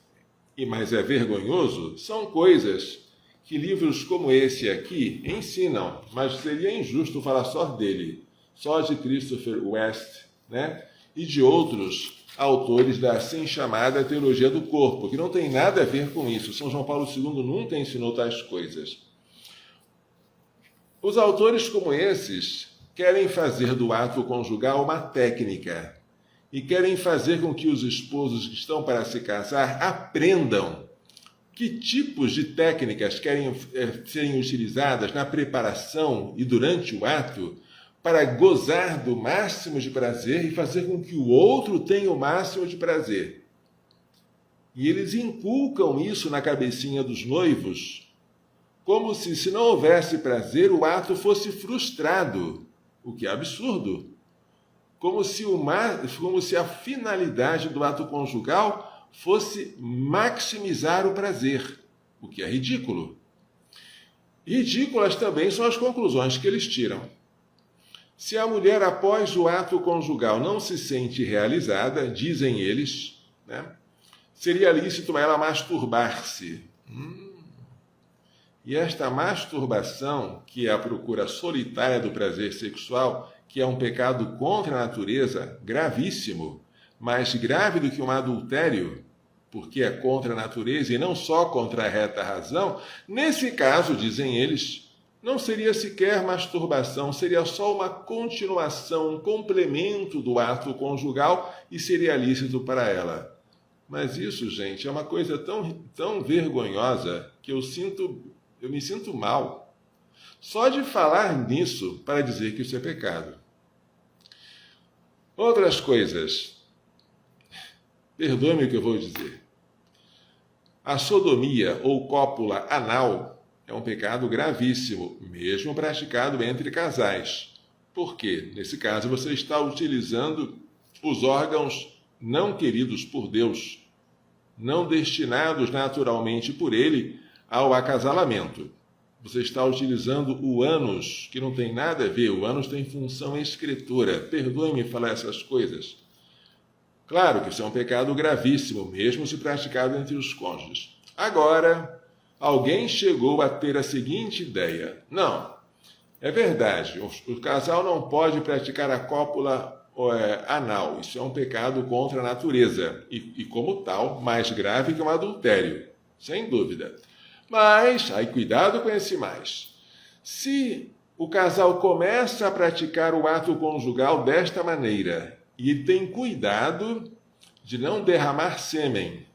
Speaker 1: mas é vergonhoso, são coisas que livros como esse aqui ensinam, mas seria injusto falar só dele, só de Christopher West, né? E de outros autores da assim chamada teologia do corpo, que não tem nada a ver com isso. São João Paulo II nunca ensinou tais coisas. Os autores como esses querem fazer do ato conjugal uma técnica e querem fazer com que os esposos que estão para se casar aprendam que tipos de técnicas querem serem utilizadas na preparação e durante o ato para gozar do máximo de prazer e fazer com que o outro tenha o máximo de prazer. E eles inculcam isso na cabecinha dos noivos, como se não houvesse prazer, o ato fosse frustrado, o que é absurdo. Como se a finalidade do ato conjugal fosse maximizar o prazer, o que é ridículo. Ridículas também são as conclusões que eles tiram. Se a mulher, após o ato conjugal, não se sente realizada, dizem eles, né, seria lícito ela masturbar-se. E esta masturbação, que é a procura solitária do prazer sexual, que é um pecado contra a natureza, gravíssimo, mais grave do que um adultério, porque é contra a natureza e não só contra a reta razão, nesse caso, dizem eles, não seria sequer masturbação, seria só uma continuação, um complemento do ato conjugal e seria lícito para ela. Mas isso, gente, é uma coisa tão vergonhosa que eu me sinto mal só de falar nisso para dizer que isso é pecado. Outras coisas. Perdoe-me o que eu vou dizer. A sodomia ou cópula anal é um pecado gravíssimo, mesmo praticado entre casais. Por quê? Nesse caso, você está utilizando os órgãos não queridos por Deus, não destinados naturalmente por Ele ao acasalamento. Você está utilizando o ânus, que não tem nada a ver, o ânus tem função escritora. Perdoe-me falar essas coisas. Claro que isso é um pecado gravíssimo, mesmo se praticado entre os cônjuges. Agora, alguém chegou a ter a seguinte ideia. Não, é verdade, o casal não pode praticar a cópula anal. Isso é um pecado contra a natureza e como tal, mais grave que um adultério, sem dúvida. Mas, aí cuidado com esse mais. Se o casal começa a praticar o ato conjugal desta maneira e tem cuidado de não derramar sêmen,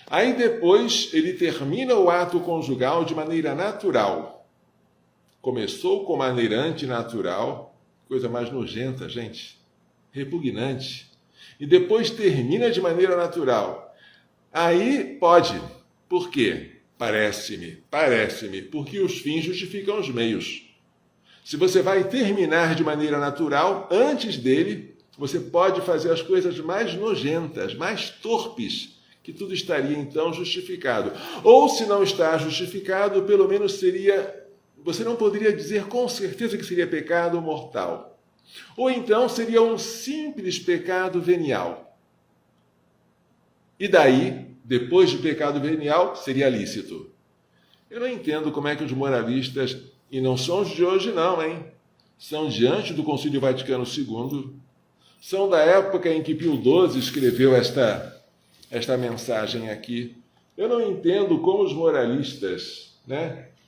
Speaker 1: aí depois ele termina o ato conjugal de maneira natural. Começou com maneira antinatural, coisa mais nojenta, gente, repugnante, e depois termina de maneira natural. Aí pode. Por quê? Parece-me, porque os fins justificam os meios. Se você vai terminar de maneira natural, antes dele, você pode fazer as coisas mais nojentas, mais torpes, que tudo estaria então justificado. Ou se não está justificado, pelo menos você não poderia dizer com certeza que seria pecado mortal. Ou então seria um simples pecado venial. E daí, depois de pecado venial, seria lícito. Eu não entendo como é que os moralistas, e não são os de hoje não, hein? São diante do Concílio Vaticano II, são da época em que Pio XII escreveu esta mensagem aqui. Eu não entendo como os moralistas,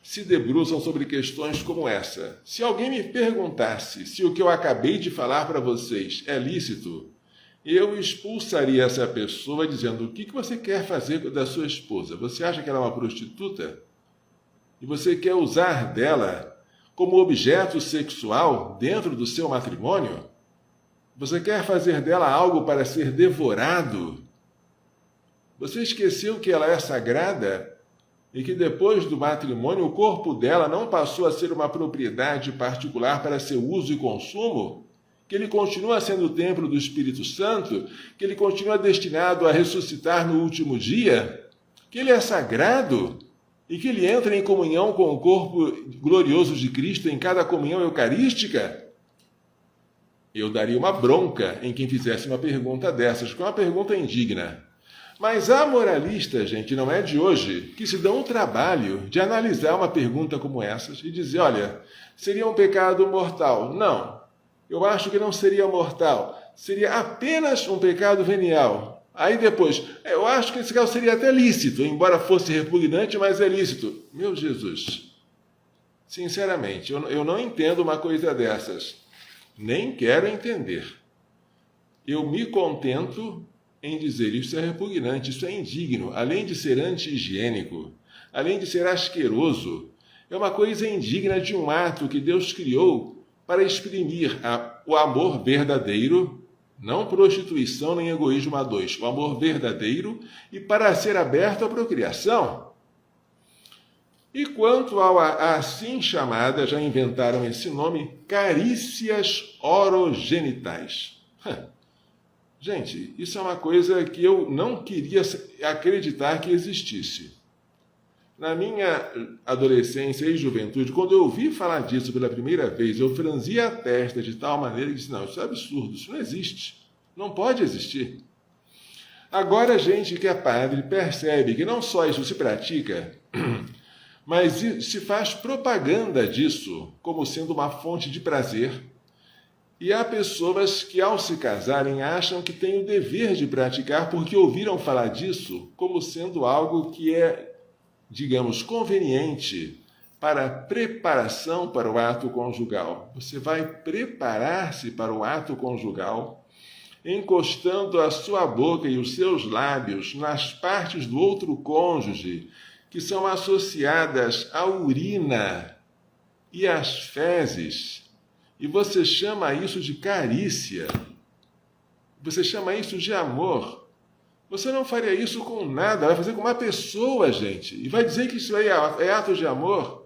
Speaker 1: se debruçam sobre questões como essa. Se alguém me perguntasse se o que eu acabei de falar para vocês é lícito, eu expulsaria essa pessoa dizendo: o que você quer fazer da sua esposa? Você acha que ela é uma prostituta? E você quer usar dela como objeto sexual dentro do seu matrimônio? Você quer fazer dela algo para ser devorado? Você esqueceu que ela é sagrada? e que depois do matrimônio o corpo dela não passou a ser uma propriedade particular para seu uso e consumo, que ele continua sendo o templo do Espírito Santo, que ele continua destinado a ressuscitar no último dia, que ele é sagrado e que ele entra em comunhão com o corpo glorioso de Cristo em cada comunhão eucarística? Eu daria uma bronca em quem fizesse uma pergunta dessas, porque é uma pergunta indigna. Mas há moralistas, gente, não é de hoje, que se dão o trabalho de analisar uma pergunta como essas e dizer, olha, seria um pecado mortal? Não, eu acho que não seria mortal, seria apenas um pecado venial. Aí depois, eu acho que esse caso seria até lícito, embora fosse repugnante, mas é lícito. Meu Jesus, sinceramente, eu não entendo uma coisa dessas, nem quero entender. Eu me contento em dizer isso é repugnante, isso é indigno, além de ser anti-higiênico, além de ser asqueroso, é uma coisa indigna de um ato que Deus criou para exprimir o amor verdadeiro, não prostituição nem egoísmo a dois, o amor verdadeiro e para ser aberto à procriação. E quanto à assim chamada, já inventaram esse nome, carícias orogenitais. Gente, isso é uma coisa que eu não queria acreditar que existisse. Na minha adolescência e juventude, quando eu ouvi falar disso pela primeira vez, eu franzia a testa de tal maneira que disse, não, isso é absurdo, isso não existe, não pode existir. Agora a gente que é padre percebe que não só isso se pratica, mas se faz propaganda disso como sendo uma fonte de prazer. E há pessoas que, ao se casarem, acham que têm o dever de praticar porque ouviram falar disso como sendo algo que é, digamos, conveniente para a preparação para o ato conjugal. Você vai preparar-se para o ato conjugal encostando a sua boca e os seus lábios nas partes do outro cônjuge que são associadas à urina e às fezes. E você chama isso de carícia. Você chama isso de amor. Você não faria isso com nada, vai fazer com uma pessoa, gente. E vai dizer que isso aí é ato de amor?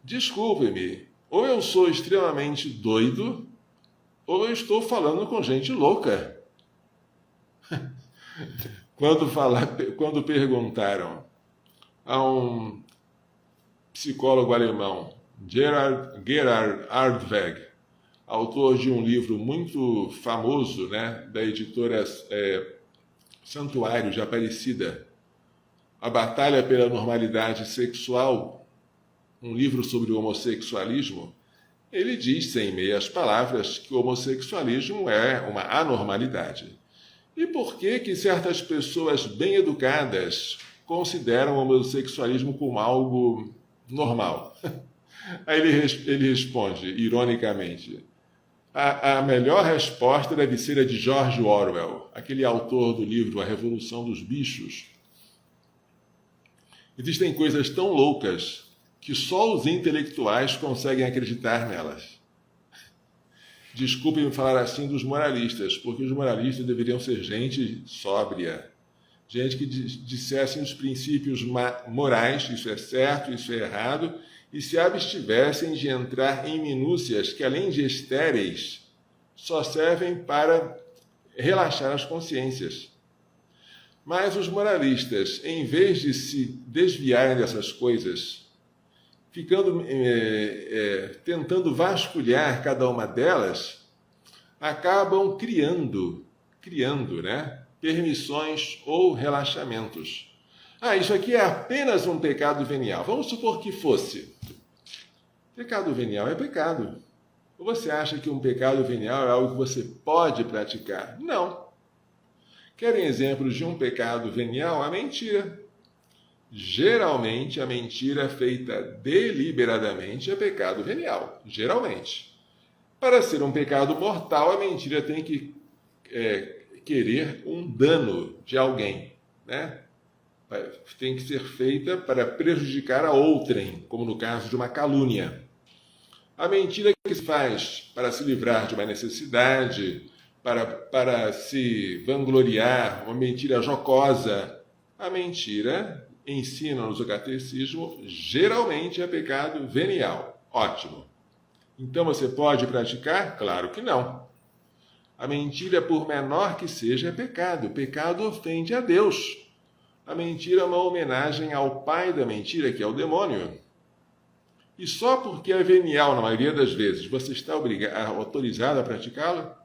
Speaker 1: Desculpe-me, ou eu sou extremamente doido, ou eu estou falando com gente louca. Quando perguntaram a um psicólogo alemão, Gerhard Hardweg, autor de um livro muito famoso, né, da editora Santuário de Aparecida, A Batalha pela Normalidade Sexual, um livro sobre o homossexualismo, ele diz, sem meias palavras, que o homossexualismo é uma anormalidade. E por que certas pessoas bem educadas consideram o homossexualismo como algo normal? Aí ele responde, ironicamente, a melhor resposta deve ser a de George Orwell, aquele autor do livro A Revolução dos Bichos. Existem coisas tão loucas que só os intelectuais conseguem acreditar nelas. Desculpem-me falar assim dos moralistas, porque os moralistas deveriam ser gente sóbria, gente que dissessem os princípios morais, isso é certo, isso é errado, e se abstivessem de entrar em minúcias que, além de estéreis, só servem para relaxar as consciências. Mas os moralistas, em vez de se desviarem dessas coisas, tentando vasculhar cada uma delas, acabam criando, né, permissões ou relaxamentos. Isso aqui é apenas um pecado venial. Vamos supor que fosse. Pecado venial é pecado. Ou você acha que um pecado venial é algo que você pode praticar? Não. Querem exemplos de um pecado venial? A mentira. Geralmente, a mentira feita deliberadamente é pecado venial. Geralmente. Para ser um pecado mortal, a mentira tem que querer um dano de alguém, né? Tem que ser feita para prejudicar a outrem, como no caso de uma calúnia. A mentira que se faz para se livrar de uma necessidade, para se vangloriar, uma mentira jocosa, a mentira ensina-nos o catecismo, geralmente é pecado venial. Ótimo. Então você pode praticar? Claro que não. A mentira, por menor que seja, é pecado. O pecado ofende a Deus. A mentira é uma homenagem ao pai da mentira, que é o demônio. E só porque é venial, na maioria das vezes, você está autorizado a praticá-la?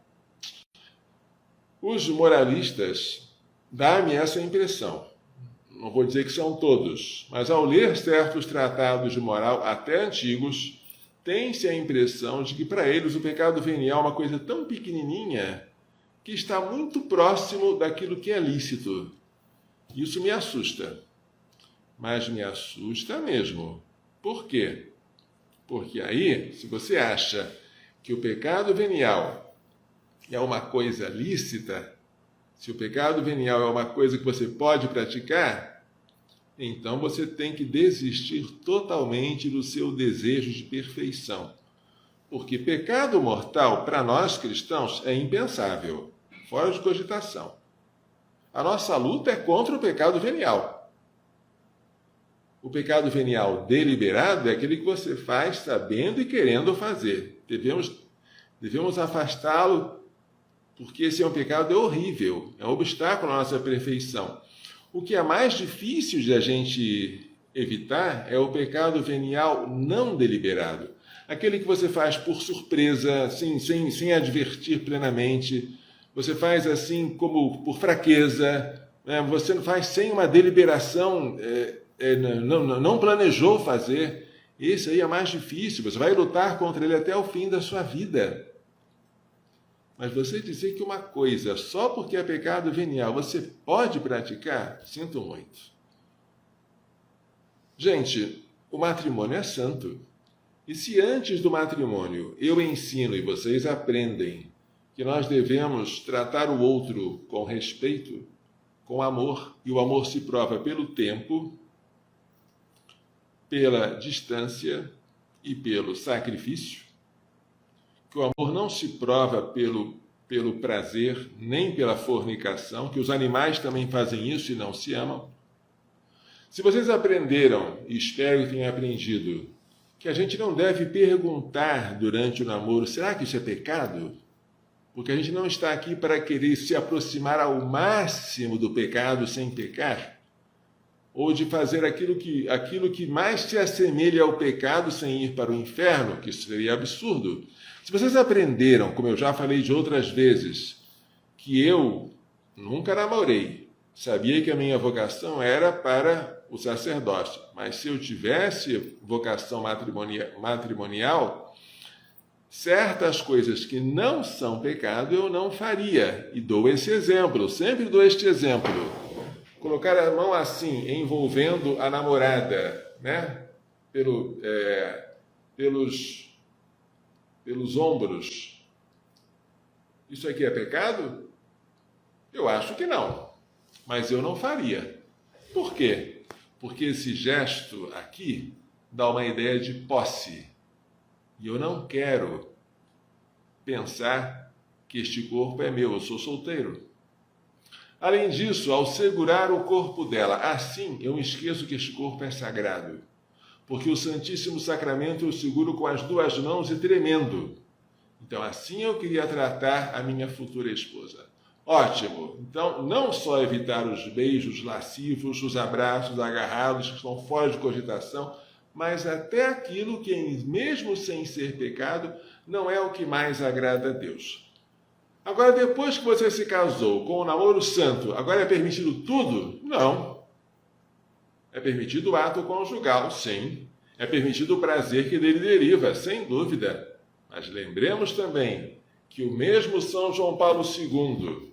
Speaker 1: Os moralistas dão-me essa impressão. Não vou dizer que são todos, mas ao ler certos tratados de moral, até antigos, tem-se a impressão de que para eles o pecado venial é uma coisa tão pequenininha que está muito próximo daquilo que é lícito. Isso me assusta. Mas me assusta mesmo. Por quê? Porque aí, se você acha que o pecado venial é uma coisa lícita, se o pecado venial é uma coisa que você pode praticar, então você tem que desistir totalmente do seu desejo de perfeição. Porque pecado mortal, para nós cristãos, é impensável, fora de cogitação. A nossa luta é contra o pecado venial. O pecado venial deliberado é aquele que você faz sabendo e querendo fazer. Devemos afastá-lo, porque esse é um pecado horrível, é um obstáculo à nossa perfeição. O que é mais difícil de a gente evitar é o pecado venial não deliberado. Aquele que você faz por surpresa, sem advertir plenamente. Você faz assim como por fraqueza. Né? Você faz sem uma deliberação, não planejou fazer. Esse aí é mais difícil. Você vai lutar contra ele até o fim da sua vida. Mas você dizer que uma coisa, só porque é pecado venial, você pode praticar? Sinto muito. Gente, o matrimônio é santo. E se antes do matrimônio eu ensino e vocês aprendem que nós devemos tratar o outro com respeito, com amor, e o amor se prova pelo tempo, pela distância e pelo sacrifício, que o amor não se prova pelo prazer, nem pela fornicação, que os animais também fazem isso e não se amam. Se vocês aprenderam, e espero que tenham aprendido, que a gente não deve perguntar durante o namoro, será que isso é pecado? Porque a gente não está aqui para querer se aproximar ao máximo do pecado sem pecar, ou de fazer aquilo que mais se assemelha ao pecado sem ir para o inferno, que isso seria absurdo. Se vocês aprenderam, como eu já falei de outras vezes, que eu nunca namorei, sabia que a minha vocação era para o sacerdócio, mas se eu tivesse vocação matrimonial, certas coisas que não são pecado eu não faria. E dou esse exemplo, sempre dou este exemplo. Colocar a mão assim, envolvendo a namorada, né? Pelos ombros. Isso aqui é pecado? Eu acho que não. Mas eu não faria. Por quê? Porque esse gesto aqui dá uma ideia de posse. E eu não quero pensar que este corpo é meu, eu sou solteiro. Além disso, ao segurar o corpo dela, assim eu me esqueço que este corpo é sagrado. Porque o Santíssimo Sacramento eu seguro com as duas mãos e tremendo. Então, assim eu queria tratar a minha futura esposa. Ótimo! Então, não só evitar os beijos lascivos, os abraços agarrados que estão fora de cogitação, mas até aquilo que, mesmo sem ser pecado, não é o que mais agrada a Deus. Agora, depois que você se casou com o namoro santo, agora é permitido tudo? Não. É permitido o ato conjugal, sim. É permitido o prazer que dele deriva, sem dúvida. Mas lembremos também que o mesmo São João Paulo II,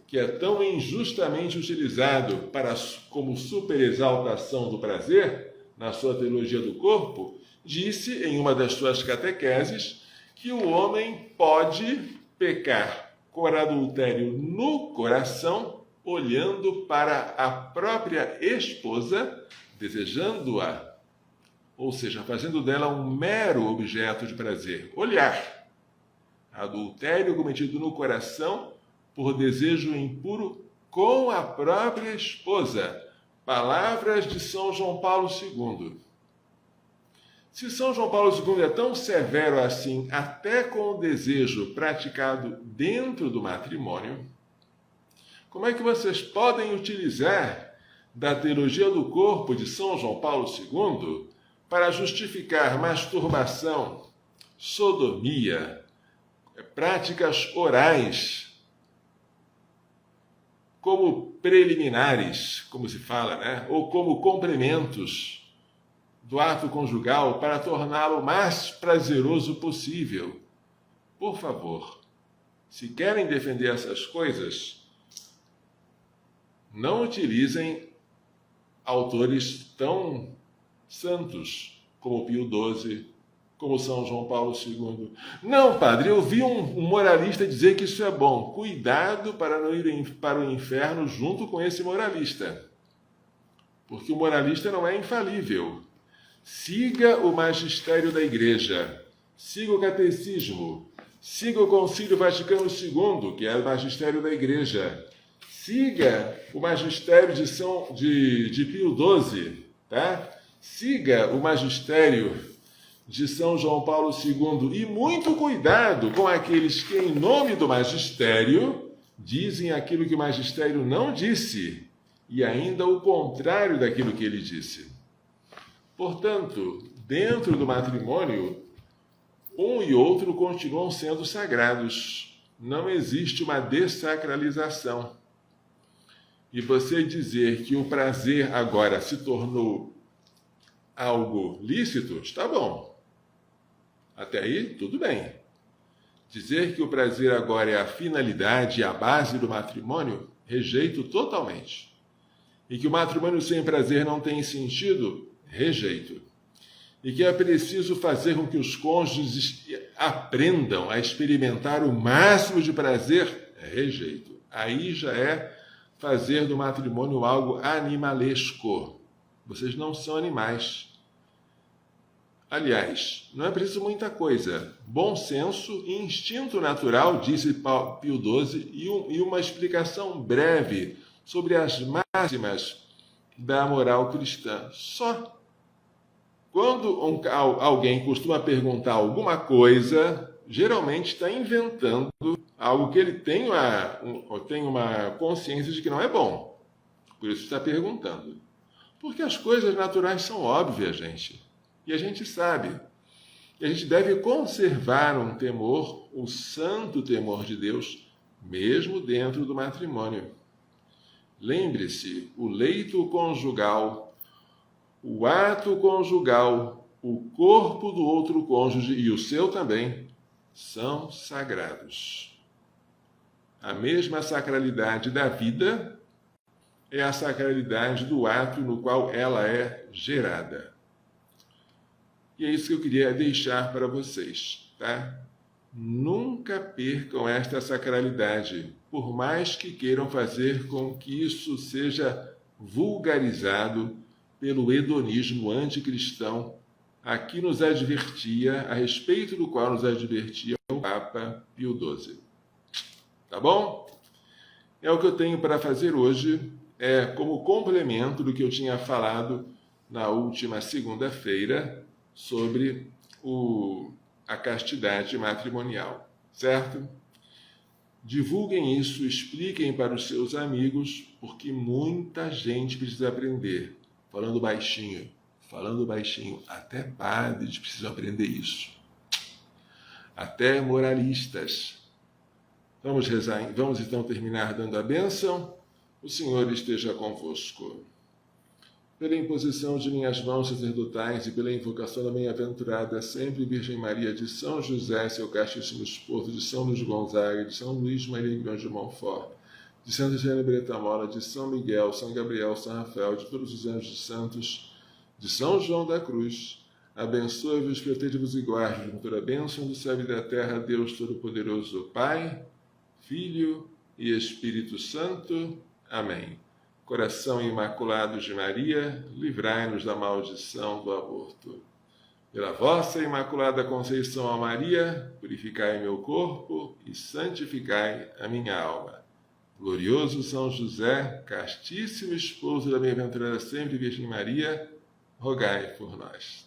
Speaker 1: que é tão injustamente utilizado como superexaltação do prazer, na sua teologia do corpo, disse em uma das suas catequeses que o homem pode pecar com adultério no coração, olhando para a própria esposa, desejando-a, ou seja, fazendo dela um mero objeto de prazer. Olhar. Adultério cometido no coração por desejo impuro com a própria esposa. Palavras de São João Paulo II. Se São João Paulo II é tão severo assim, até com o desejo praticado dentro do matrimônio, como é que vocês podem utilizar da teologia do corpo de São João Paulo II para justificar masturbação, sodomia, práticas orais, como preliminares, como se fala, né? Ou como complementos do ato conjugal para torná-lo mais prazeroso possível? Por favor, se querem defender essas coisas, não utilizem autores tão santos como Pio XII, como São João Paulo II. Não, padre, eu vi um moralista dizer que isso é bom. Cuidado para não ir para o inferno junto com esse moralista. Porque o moralista não é infalível. Siga o magistério da Igreja, siga o catecismo, siga o Concílio Vaticano II, que é o magistério da Igreja, siga o magistério de Pio XII, tá? Siga o magistério de São João Paulo II e muito cuidado com aqueles que, em nome do magistério, dizem aquilo que o magistério não disse e ainda o contrário daquilo que ele disse. Portanto, dentro do matrimônio, um e outro continuam sendo sagrados. Não existe uma dessacralização. E você dizer que o prazer agora se tornou algo lícito, está bom. Até aí, tudo bem. Dizer que o prazer agora é a finalidade e a base do matrimônio, rejeito totalmente. E que o matrimônio sem prazer não tem sentido, rejeito. E que é preciso fazer com que os cônjuges aprendam a experimentar o máximo de prazer, rejeito. Aí já é fazer do matrimônio algo animalesco. Vocês não são animais. Aliás, não é preciso muita coisa. Bom senso e instinto natural, disse Pio XII, e uma explicação breve sobre as máximas da moral cristã. Só. Quando alguém costuma perguntar alguma coisa, geralmente está inventando algo que ele tem uma consciência de que não é bom. Por isso está perguntando. Porque as coisas naturais são óbvias, gente. E a gente sabe. E a gente deve conservar um temor, o santo temor de Deus, mesmo dentro do matrimônio. Lembre-se, o leito conjugal, o ato conjugal, o corpo do outro cônjuge e o seu também são sagrados. A mesma sacralidade da vida é a sacralidade do ato no qual ela é gerada. E é isso que eu queria deixar para vocês, tá? Nunca percam esta sacralidade, por mais que queiram fazer com que isso seja vulgarizado pelo hedonismo anticristão, aqui nos advertia, a respeito do qual nos advertia o Papa Pio XII. Tá bom? É o que eu tenho para fazer hoje, como complemento do que eu tinha falado na última segunda-feira sobre a castidade matrimonial, certo? Divulguem isso, expliquem para os seus amigos, porque muita gente precisa aprender. Falando baixinho, até padres precisam aprender isso. Até moralistas. Vamos rezar, vamos então terminar dando a bênção. O Senhor esteja convosco. Pela imposição de minhas mãos sacerdotais e pela invocação da bem-aventurada sempre Virgem Maria, de São José, seu castíssimo esposo, de São Luís Gonzaga, de São Luís Maria Grande de Montfort, de Santa Helena Bretamola, de São Miguel, São Gabriel, São Rafael, de todos os anjos santos, de São João da Cruz, abençoe-vos, proteja-vos e guarde-vos com toda a bênção do céu e da terra, Deus Todo-Poderoso, Pai, Filho e Espírito Santo. Amém. Coração imaculado de Maria, livrai-nos da maldição do aborto. Pela vossa imaculada conceição a Maria, purificai meu corpo e santificai a minha alma. Glorioso São José, castíssimo esposo da bem-aventurada sempre Virgem Maria, rogai por nós.